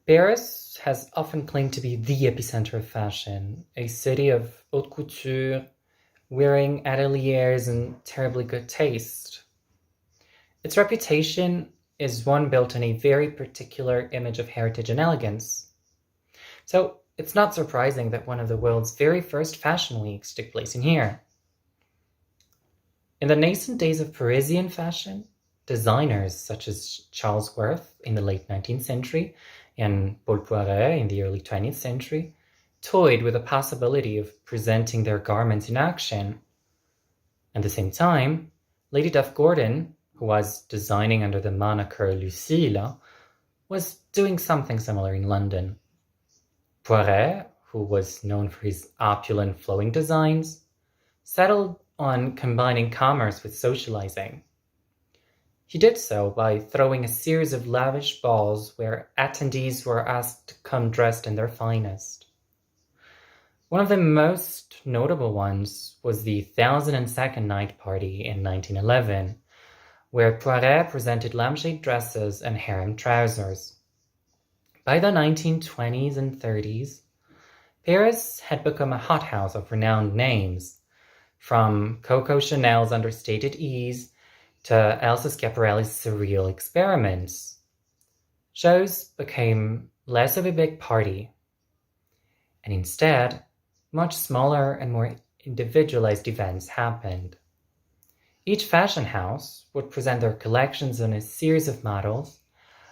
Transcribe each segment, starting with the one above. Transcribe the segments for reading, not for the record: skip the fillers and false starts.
Paris has often claimed to be the epicenter of fashion, a city of haute couture, whirring ateliers, and terribly good taste. Its reputation is one built on a very particular image of heritage and elegance. So it's not surprising that one of the world's very first fashion weeks took place in here. In the nascent days of Parisian fashion, designers such as Charles Worth in the late 19th century and Paul Poiret in the early 20th century toyed with the possibility of presenting their garments in action. At the same time, Lady Duff-Gordon, who was designing under the moniker Lucille, was doing something similar in London. Poiret, who was known for his opulent flowing designs, settled on combining commerce with socializing. He did so by throwing a series of lavish balls where attendees were asked to come dressed in their finest. One of the most notable ones was the 1002nd Night Party in 1911, where Poiret presented lampshade dresses and harem trousers. By the 1920s and 30s, Paris had become a hothouse of renowned names, from Coco Chanel's understated ease to Elsa Schiaparelli's surreal experiments. Shows became less of a big party, and instead, much smaller and more individualized events happened. Each fashion house would present their collections on a series of models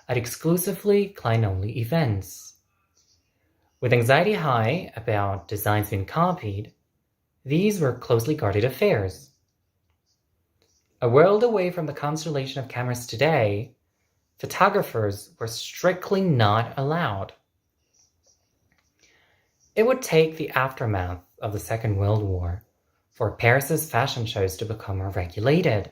at exclusively Klein-only events. With anxiety high about designs being copied, these were closely guarded affairs. A world away from the constellation of cameras today, photographers were strictly not allowed. It would take the aftermath of the Second World War for Paris's fashion shows to become more regulated.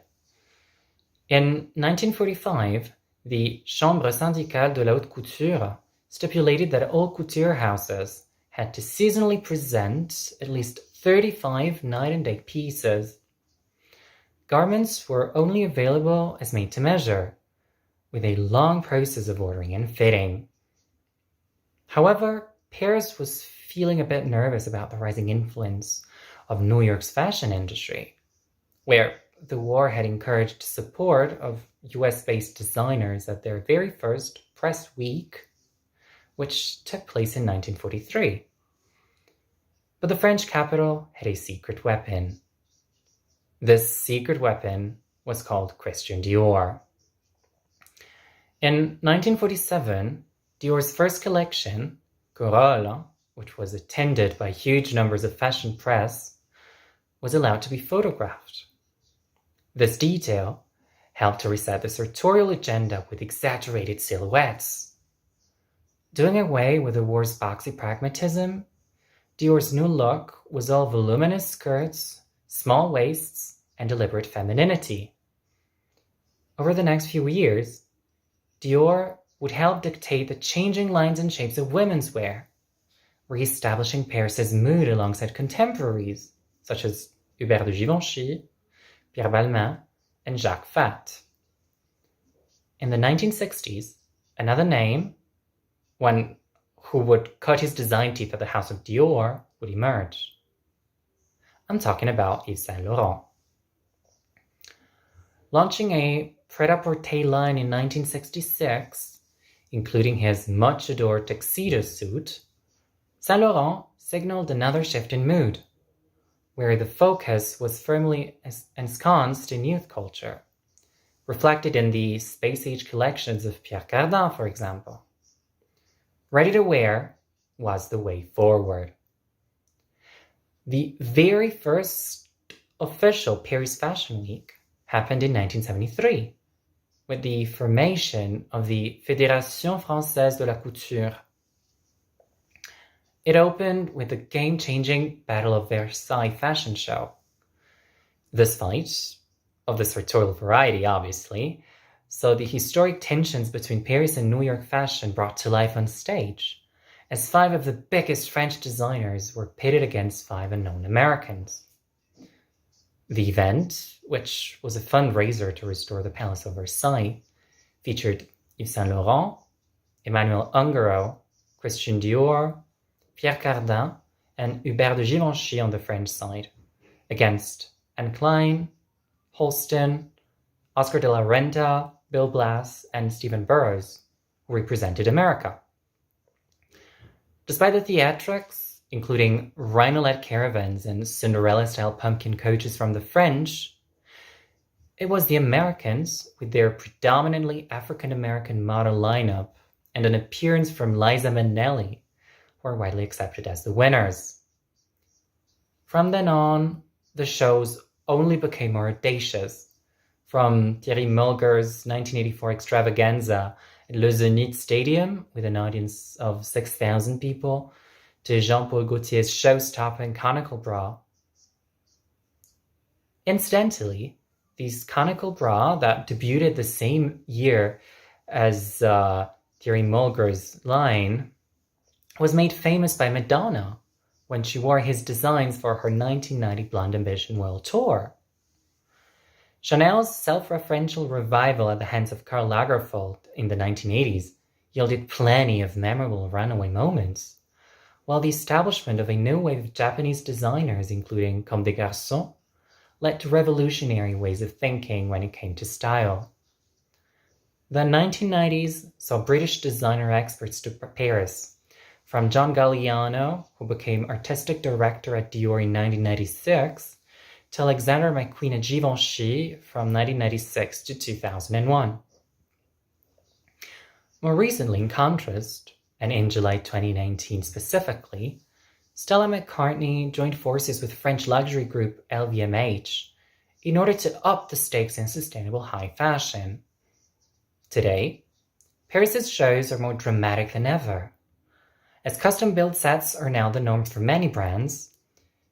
In 1945, the Chambre Syndicale de la Haute Couture stipulated that all couture houses had to seasonally present at least 35 night and day pieces. Garments were only available as made to measure, with a long process of ordering and fitting. However, Paris was feeling a bit nervous about the rising influence of New York's fashion industry, where the war had encouraged support of US-based designers at their very first press week, which took place in 1943. But the French capital had a secret weapon. This secret weapon was called Christian Dior. In 1947, Dior's first collection, Corolla, which was attended by huge numbers of fashion press, was allowed to be photographed. This detail helped to reset the sartorial agenda with exaggerated silhouettes. Doing away with the war's boxy pragmatism, Dior's new look was all voluminous skirts, small waists, and deliberate femininity. Over the next few years, Dior would help dictate the changing lines and shapes of women's wear, re-establishing Paris's mood alongside contemporaries such as Hubert de Givenchy, Pierre Balmain, and Jacques Fath. In the 1960s, another name, one who would cut his design teeth at the house of Dior, would emerge. I'm talking about Yves Saint Laurent. Launching a pret-a-porter line in 1966, including his much-adored tuxedo suit, Saint Laurent signaled another shift in mood, where the focus was firmly ensconced in youth culture, reflected in the space-age collections of Pierre Cardin, for example. Ready to wear was the way forward. The very first official Paris Fashion Week happened in 1973, with the formation of the Fédération française de la Couture. It opened with the game-changing Battle of Versailles fashion show. This fight, of the sartorial variety obviously, saw the historic tensions between Paris and New York fashion brought to life on stage, as 5 of the biggest French designers were pitted against 5 unknown Americans. The event, which was a fundraiser to restore the Palace of Versailles, featured Yves Saint Laurent, Emanuel Ungaro, Christian Dior, Pierre Cardin, and Hubert de Givenchy on the French side, against Klein, Halton, Oscar de la Renta, Bill Blass, and Stephen Burrows, who represented America. Despite the theatrics, including rhino-led caravans and Cinderella-style pumpkin coaches from the French, it was the Americans, with their predominantly African-American model lineup and an appearance from Liza Minnelli, who are widely accepted as the winners. From then on, the shows only became more audacious, from Thierry Mugger's 1984 extravaganza at Le Zénith Stadium with an audience of 6,000 people to Jean-Paul Gaultier's show-stopping conical bra. Incidentally, these conical bra that debuted the same year as Thierry Mugger's line was made famous by Madonna when she wore his designs for her 1990 Blonde Ambition World Tour. Chanel's self-referential revival at the hands of Karl Lagerfeld in the 1980s yielded plenty of memorable runaway moments, while the establishment of a new wave of Japanese designers, including Comme des Garçons, led to revolutionary ways of thinking when it came to style. The 1990s saw British designer experts to Paris, from John Galliano, who became artistic director at Dior in 1996, to Alexander McQueen at Givenchy from 1996 to 2001. More recently, in contrast, and in July 2019 specifically, Stella McCartney joined forces with French luxury group LVMH in order to up the stakes in sustainable high fashion. Today, Paris's shows are more dramatic than ever. As custom-built sets are now the norm for many brands,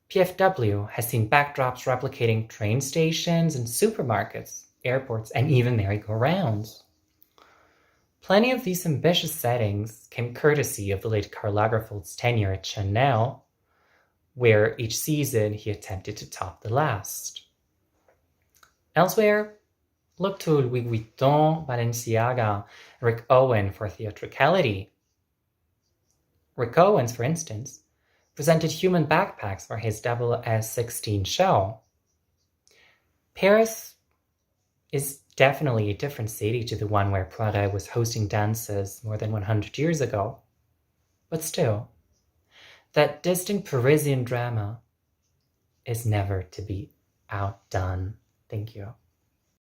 PFW has seen backdrops replicating train stations and supermarkets, airports, and even merry-go-rounds. Plenty of these ambitious settings came courtesy of the late Karl Lagerfeld's tenure at Chanel, where each season he attempted to top the last. Elsewhere, look to Louis Vuitton, Balenciaga, and Rick Owen for theatricality. Rick Owens, for instance, presented human backpacks for his S16 show. Paris is definitely a different city to the one where Poiret was hosting dances more than 100 years ago. But still, that distant Parisian drama is never to be outdone. Thank you.